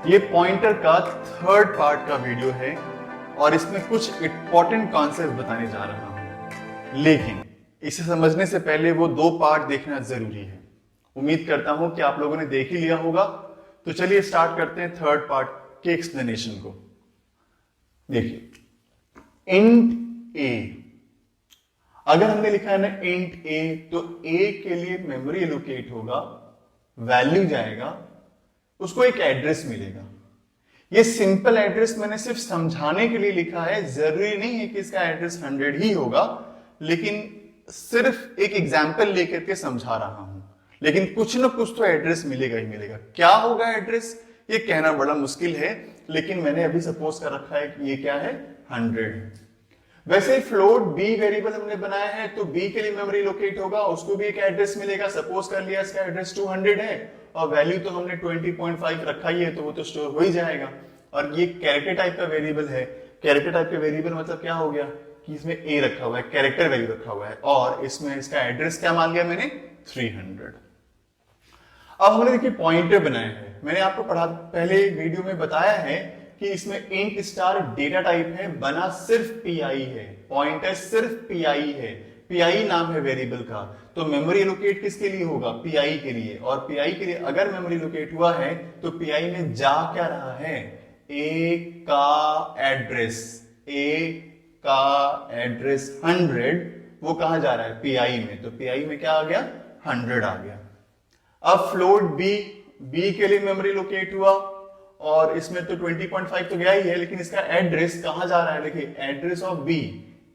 ये पॉइंटर का third part का वीडियो है और इसमें कुछ इंपॉर्टेंट कॉन्सेप्ट बताने जा रहा हूं, लेकिन इसे समझने से पहले वो दो पार्ट देखना जरूरी है। उम्मीद करता हूं कि आप लोगों ने देख ही लिया होगा। तो चलिए स्टार्ट करते हैं थर्ड पार्ट के एक्सप्लेनेशन को। देखिए, इंट ए, अगर हमने लिखा है ना इंट ए, तो ए के लिए मेमोरी एलोकेट होगा, वैल्यू जाएगा, उसको एक एड्रेस मिलेगा। ये सिंपल एड्रेस मैंने सिर्फ समझाने के लिए लिखा है, जरूरी नहीं है कि इसका एड्रेस 100 ही होगा, लेकिन सिर्फ एक एग्जाम्पल लेकर के समझा रहा हूं। लेकिन कुछ ना कुछ तो एड्रेस मिलेगा ही मिलेगा। क्या होगा एड्रेस, ये कहना बड़ा मुश्किल है, लेकिन मैंने अभी सपोज कर रखा है कि ये क्या है, 100। वैसे फ्लोट बी वेरिएबल हमने बनाया है, तो बी के लिए मेमोरी लोकेट होगा, उसको भी एक एड्रेस मिलेगा। सपोज कर लिया इसका एड्रेस 200 है और वैल्यू तो हमने 20.5 रखा ही है, तो वो तो स्टोर हो ही जाएगा। और ये कैरेक्टर टाइप का वेरिएबल है। कैरेक्टर टाइप का वेरिएबल मतलब क्या हो गया कि इसमें ए रखा हुआ है, कैरेक्टर वैल्यू रखा हुआ है, और इसमें इसका एड्रेस क्या मान लिया मैंने, 300। अब हमने देखिए पॉइंटर बनाया है। मैंने आपको पहले वीडियो में बताया है कि इसमें इंट स्टार डेटा टाइप है, बना सिर्फ पीआई है, पॉइंटर सिर्फ पीआई है, पीआई नाम है वेरिएबल का। तो मेमोरी एलोकेट किसके लिए होगा, पीआई के लिए। और पीआई के लिए अगर मेमोरी एलोकेट हुआ है तो पीआई में जा क्या रहा है, ए का एड्रेस, ए का एड्रेस 100, वो कहां जा रहा है, पीआई में। तो पीआई में क्या आ गया, 100 आ गया। अब फ्लोट बी, बी के लिए मेमोरी लोकेट हुआ और इसमें तो 20.5 तो गया ही है, लेकिन इसका एड्रेस कहां जा रहा है, देखिए एड्रेस ऑफ बी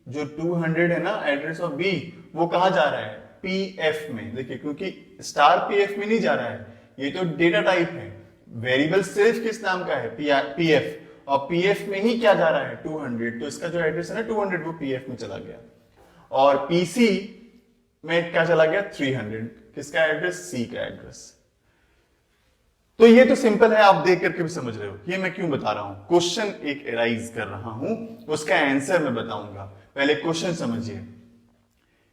जो 200 है ना, एड्रेस ऑफ बी वो कहां जा रहा है, पीएफ में। देखिए क्योंकि स्टार पीएफ में नहीं जा रहा है, ये तो डेटा टाइप है, वेरिएबल सिर्फ किस नाम का है, पीएफ, और पीएफ में ही क्या जा रहा है, 200। तो इसका जो एड्रेस है ना 200, वो पीएफ में चला गया। और पीसी में क्या चला गया, 300, किसका एड्रेस, सी का एड्रेस। तो ये तो सिंपल है, आप देख करके भी समझ रहे हो। ये मैं क्यों बता रहा हूं, क्वेश्चन एक एराइज कर रहा हूं, उसका आंसर मैं बताऊंगा। पहले क्वेश्चन समझिए।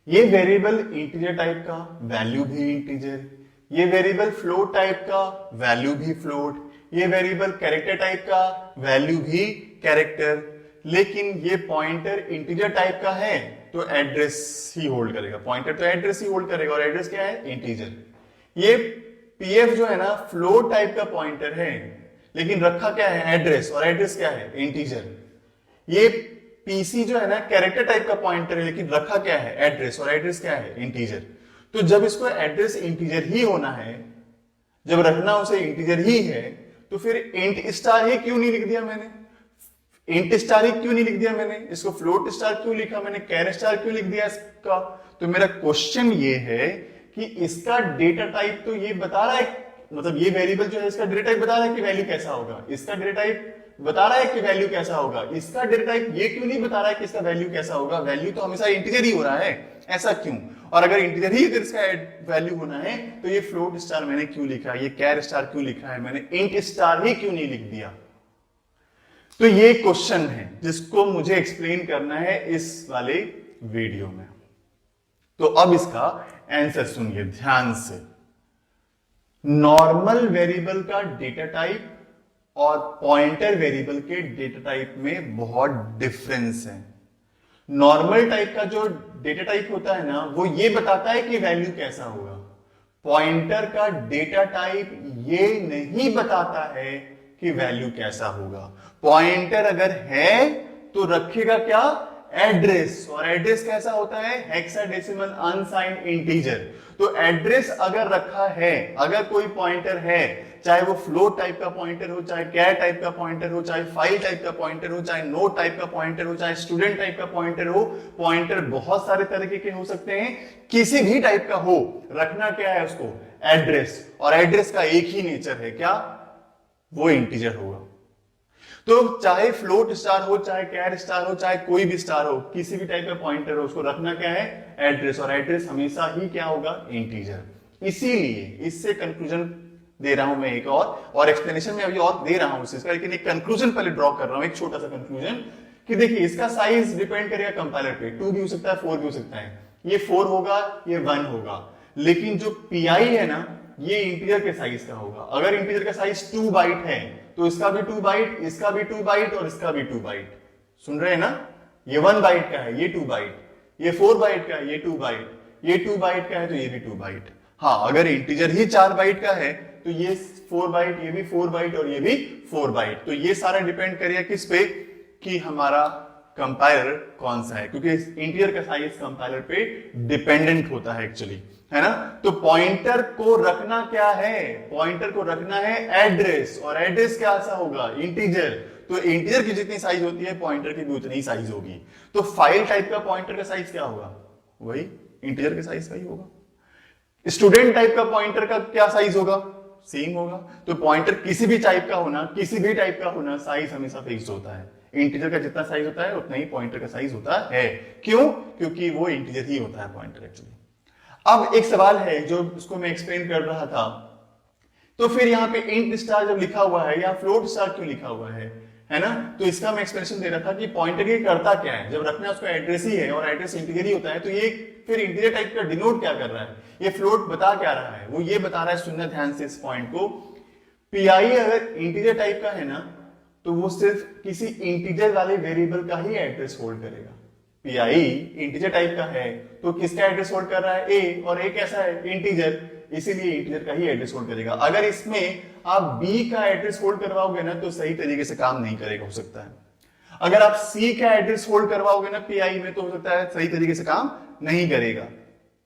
ये वेरिएबल इंटीजर टाइप का, वैल्यू भी इंटीजर। ये वेरिएबल फ्लोट टाइप का, वैल्यू भी फ्लोट। ये वेरिएबल कैरेक्टर टाइप का, वैल्यू भी कैरेक्टर। लेकिन ये पॉइंटर इंटीजर टाइप का है तो एड्रेस ही होल्ड करेगा, पॉइंटर तो एड्रेस ही होल्ड करेगा, और एड्रेस क्या है, इंटीजर। ये पीएफ जो है ना फ्लोट टाइप का पॉइंटर है, लेकिन रखा क्या है, एड्रेस, और एड्रेस क्या है, इंटीजर। ये पीसी जो है ना कैरेक्टर टाइप का पॉइंटर है, लेकिन रखा क्या है, एड्रेस, और एड्रेस क्या है, इंटीजर। तो जब इसको एड्रेस इंटीजर ही होना है, जब रखना उसे इंटीजर ही है, तो फिर इंट स्टार ही क्यों नहीं लिख दिया मैंने, इंट स्टार ही क्यों नहीं लिख दिया मैंने, इसको फ्लोट स्टार क्यों लिखा मैंने, कैर स्टार क्यों लिख दिया इसका। तो मेरा क्वेश्चन ये है कि इसका डेटा टाइप तो ये बता रहा है, मतलब ये वेरिएबल जो है इसका डेटा टाइप बता रहा है कि वैल्यू कैसा होगा, इसका डेटा टाइप बता रहा है कि वैल्यू कैसा होगा, इसका डेटा टाइप ये क्यों नहीं बता रहा है कि इसका वैल्यू कैसा होगा, वैल्यू तो हमेशा इंटीजर ही हो रहा है, ऐसा क्यों। और अगर इंटीजर ही अगर इसका वैल्यू होना है तो ये फ्लोट स्टार मैंने क्यों लिखा, ये कैर स्टार क्यों लिखा है मैंने, इंट स्टार ही क्यों नहीं लिख दिया। तो ये क्वेश्चन है जिसको मुझे एक्सप्लेन करना है इस वाले वीडियो में। तो अब इसका आंसर सुनिए ध्यान से। नॉर्मल वेरिएबल का डेटा टाइप और पॉइंटर वेरिएबल के डेटा टाइप में बहुत डिफरेंस है। नॉर्मल टाइप का जो डेटा टाइप होता है ना, वो ये बताता है कि वैल्यू कैसा होगा। पॉइंटर का डेटा टाइप ये नहीं बताता है कि वैल्यू कैसा होगा। पॉइंटर अगर है तो रखेगा क्या, एड्रेस, और एड्रेस कैसा होता है, हेक्साडेसिमल अनसाइंड इंटीजर। तो एड्रेस अगर रखा है, अगर कोई पॉइंटर है, चाहे वो फ्लोट टाइप का पॉइंटर हो, चाहे कैर टाइप का पॉइंटर हो, चाहे फाइल टाइप का पॉइंटर हो, चाहे नोट टाइप का पॉइंटर हो, चाहे स्टूडेंट टाइप का पॉइंटर हो, पॉइंटर बहुत सारे तरीके के हो सकते हैं, किसी भी टाइप का हो, रखना क्या है उसको, एड्रेस। और एड्रेस का एक ही नेचर है, क्या, वो इंटीजर होगा। तो चाहे फ्लोट स्टार हो, चाहे कैर स्टार हो, चाहे कोई भी स्टार हो, किसी भी टाइप का पॉइंटर हो, उसको रखना क्या है, एड्रेस, और एड्रेस हमेशा ही क्या होगा, इंटीजर। इसीलिए इससे कंक्लूजन दे रहा हूं मैं एक और एक्सप्लेनेशन में अभी और दे रहा हूं इसका, लेकिन एक कंक्लूजन पहले ड्रॉ कर रहा हूं, एक छोटा सा कंक्लूजन कि देखिए इसका साइज डिपेंड करेगा कंपाइलर पे, 2 भी हो सकता है, 4 भी हो सकता है। ये 4 होगा, ये 1 होगा, लेकिन जो पीआई है ना, ये इंटीजर के साइज का होगा। अगर इंटीजर का साइज 2 बाइट है तो इसका भी 2 बाइट, इसका भी 2 बाइट और इसका भी 2 बाइट। सुन रहे हैं ना, ये 1 बाइट का है ये 2 बाइट, ये 4 बाइट का है ये 2 बाइट, ये 2 बाइट का है तो ये भी 2 बाइट। हाँ, अगर इंटीजर ही 4 बाइट का है तो ये 4 बाइट, ये भी 4 बाइट और ये भी 4 बाइट। तो ये सारा डिपेंड करेगा किस पे, कि हमारा कंपाइलर कौन सा है, क्योंकि इंटीजर का साइज कंपाइलर पे डिपेंडेंट होता है एक्चुअली, है ना। तो पॉइंटर को रखना क्या है, पॉइंटर को रखना है एड्रेस, और एड्रेस क्या सा होगा, इंटीजर। तो इंटीजर की जितनी साइज होती है पॉइंटर की भी उतनी ही साइज होगी। तो फाइल टाइप का पॉइंटर का साइज क्या होगा, वही इंटीजर के साइज का ही होगा। स्टूडेंट टाइप का पॉइंटर का क्या साइज होगा, सेम होगा। तो पॉइंटर किसी भी टाइप का होना, किसी भी टाइप का होना, साइज हमेशा फिक्स्ड होता है। इंटीजर का जितना साइज होता है उतना ही पॉइंटर का साइज होता है। क्यों, क्योंकि वो इंटीजर ही होता है पॉइंटर एक्चुअली। अब एक सवाल है जो उसको मैं एक्सप्लेन कर रहा था, तो फिर यहाँ पे इंट स्टार जब लिखा हुआ है या फ्लोट स्टार क्यों लिखा हुआ है ना। तो इसका मैं एक्सप्लेनेशन दे रहा था कि पॉइंटर ये करता क्या है, जब रखना है उसको एड्रेस ही है और एड्रेस इंटीजर ही होता है, तो ये फिर इंटीजर टाइप का डिनोट क्या कर रहा है, ये फ्लोट बता क्या रहा है, वो ये बता रहा है, सुनना ध्यान से इस पॉइंट को। पीआई अगर इंटीजर टाइप का है ना तो वो सिर्फ किसी इंटीजर वाले वेरिएबल का ही एड्रेस होल्ड करेगा। पीआई इंटीजर टाइप का है तो किसका एड्रेस होल्ड कर रहा है, ए, और ए कैसा है, इंटीजर, इसीलिए इंटीजर का ही एड्रेस होल्ड करेगा। अगर इसमें आप बी का एड्रेस होल्ड करवाओगे ना तो सही तरीके से काम नहीं करेगा, हो सकता है। अगर आप सी का एड्रेस होल्ड करवाओगे ना पीआई में तो हो सकता है सही तरीके से काम नहीं करेगा,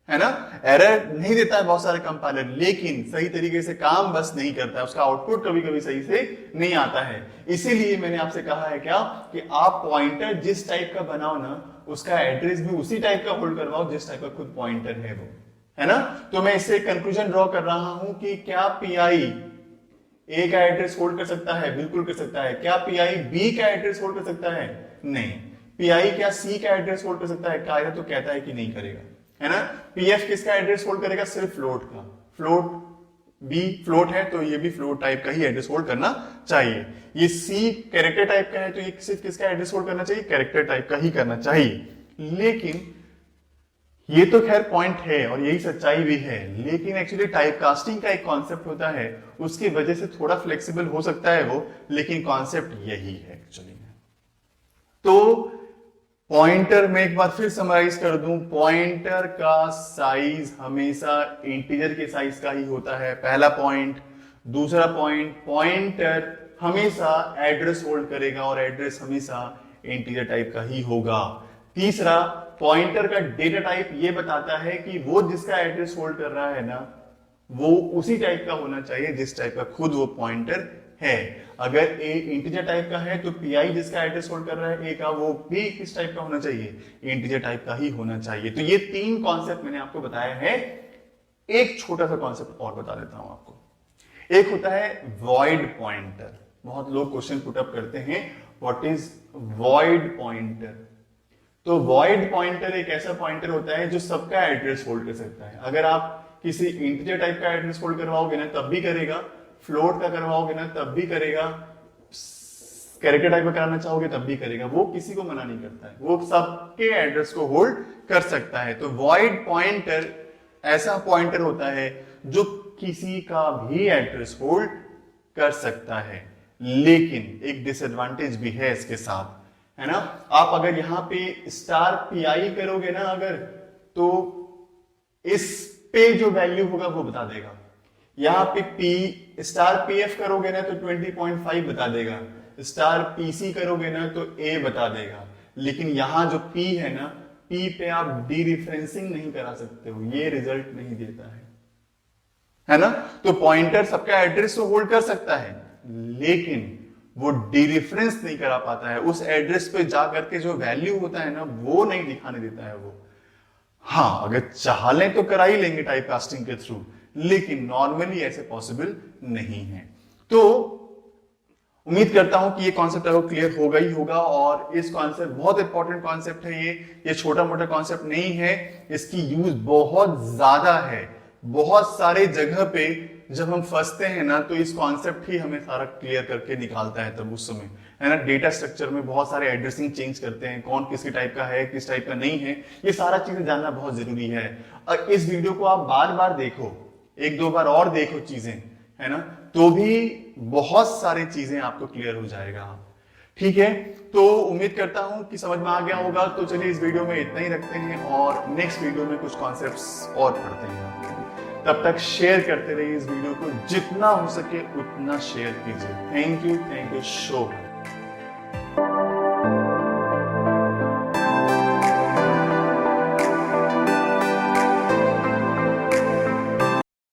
है ना। एरर नहीं देता है बहुत सारे कंपाइलर, लेकिन सही तरीके से काम बस नहीं करता है, उसका आउटपुट कभी कभी सही से नहीं आता है। इसीलिए मैंने आपसे कहा है क्या, कि आप पॉइंटर जिस टाइप का बनाओ ना उसका एड्रेस भी उसी टाइप का होल्ड करवाओ जिस टाइप का खुद पॉइंटर है वो, है ना। तो मैं इससे कंक्लूजन ड्रॉ कर रहा हूं कि क्या पीआई ए का एड्रेस होल्ड कर सकता है, बिल्कुल कर सकता है। क्या पीआई बी का एड्रेस होल्ड कर सकता है, नहीं। पीआई क्या सी का एड्रेस होल्ड कर सकता है, कायदा तो कहता है कि नहीं करेगा, है ना। पीएफ किसका एड्रेस होल्ड करेगा, सिर्फ फ्लोट का। फ्लोट बी फ्लोट है तो ये भी फ्लोट टाइप का ही एड्रेस होल्ड करना चाहिए। ये सी कैरेक्टर टाइप का है तो ये सिर्फ किसका एड्रेस होल्ड करना चाहिए, कैरेक्टर टाइप का ही करना चाहिए। लेकिन ये तो खैर पॉइंट है और यही सच्चाई भी है, लेकिन एक्चुअली टाइप कास्टिंग का एक कॉन्सेप्ट होता है, उसकी वजह से थोड़ा फ्लेक्सिबल हो सकता है वो, लेकिन कॉन्सेप्ट यही है एक्चुअली। तो पॉइंटर में एक बार फिर समराइज कर दूं, पॉइंटर का साइज हमेशा इंटीजर के साइज का ही होता है, पहला पॉइंट। दूसरा पॉइंट, पॉइंटर हमेशा एड्रेस होल्ड करेगा और एड्रेस हमेशा इंटीजर टाइप का ही होगा। तीसरा, पॉइंटर का डेटा टाइप ये बताता है कि वो जिसका एड्रेस होल्ड कर रहा है ना वो उसी टाइप का होना चाहिए जिस टाइप का खुद वो पॉइंटर है। अगर ए इंटीजर टाइप का है तो पीआई जिसका एड्रेस होल्ड कर रहा है ए का, वो भी किस टाइप का होना चाहिए, इंटीजर टाइप का ही होना चाहिए। तो ये 3 कॉन्सेप्ट मैंने आपको बताया है। एक छोटा सा कॉन्सेप्ट और बता देता हूं आपको। एक होता है वॉइड पॉइंटर। बहुत लोग क्वेश्चन पुट अप करते हैं, व्हाट इज वॉइड पॉइंटर। तो वॉइड पॉइंटर एक ऐसा पॉइंटर होता है जो सबका एड्रेस होल्ड कर सकता है। अगर आप किसी इंटीजर टाइप का एड्रेस होल्ड करवाओगे ना तब भी करेगा, फ्लोट का करवाओगे ना तब भी करेगा, कैरेक्टर टाइप का कराना चाहोगे तब भी करेगा, वो किसी को मना नहीं करता है, वो सबके एड्रेस को होल्ड कर सकता है। तो वॉइड पॉइंटर ऐसा पॉइंटर होता है जो किसी का भी एड्रेस होल्ड कर सकता है, लेकिन एक डिसएडवांटेज भी है इसके साथ, है ना। आप अगर यहां पे स्टार पीआई करोगे ना अगर, तो इस पे जो वैल्यू होगा वो बता देगा। यहां पे पी स्टार पीएफ करोगे ना तो 20.5 बता देगा, स्टार पीसी करोगे ना तो ए बता देगा। लेकिन यहां जो पी है ना, पी पे आप डी रिफरेंसिंग नहीं करा सकते हो, ये रिजल्ट नहीं देता है ना। तो पॉइंटर सबका एड्रेस तो होल्ड कर सकता है लेकिन वो डीरेफरेंस नहीं करा पाता है, उस एड्रेस पे जा करके जो वैल्यू होता है ना वो नहीं दिखाने देता है वो। हाँ, अगर चाह लें तो करा ही लेंगे टाइप कास्टिंग के थ्रू, लेकिन नॉर्मली ऐसे पॉसिबल नहीं है। तो उम्मीद करता हूं कि ये कॉन्सेप्ट आपको क्लियर होगा ही होगा, और इस कॉन्सेप्ट बहुत इंपॉर्टेंट कॉन्सेप्ट है ये छोटा मोटा कॉन्सेप्ट नहीं है, इसकी यूज बहुत ज्यादा है। बहुत सारे जगह पे जब हम फंसते हैं ना तो इस कॉन्सेप्ट ही हमें सारा क्लियर करके निकालता है तब उस समय, है ना। डेटा स्ट्रक्चर में बहुत सारे एड्रेसिंग चेंज करते हैं, कौन किस टाइप का है, किस टाइप का नहीं है, ये सारा चीजें जानना बहुत जरूरी है। और इस वीडियो को आप बार बार देखो, एक दो बार और देखो चीजें, है ना, तो भी बहुत सारी चीजें आपको क्लियर हो जाएगा। ठीक है, तो उम्मीद करता हूं कि समझ में आ गया होगा। तो चलिए इस वीडियो में इतना ही रखते हैं और नेक्स्ट वीडियो में कुछ कॉन्सेप्ट्स और पढ़ते हैं। तब तक शेयर करते रहिए इस वीडियो को, जितना हो सके उतना शेयर कीजिए। Thank you so much.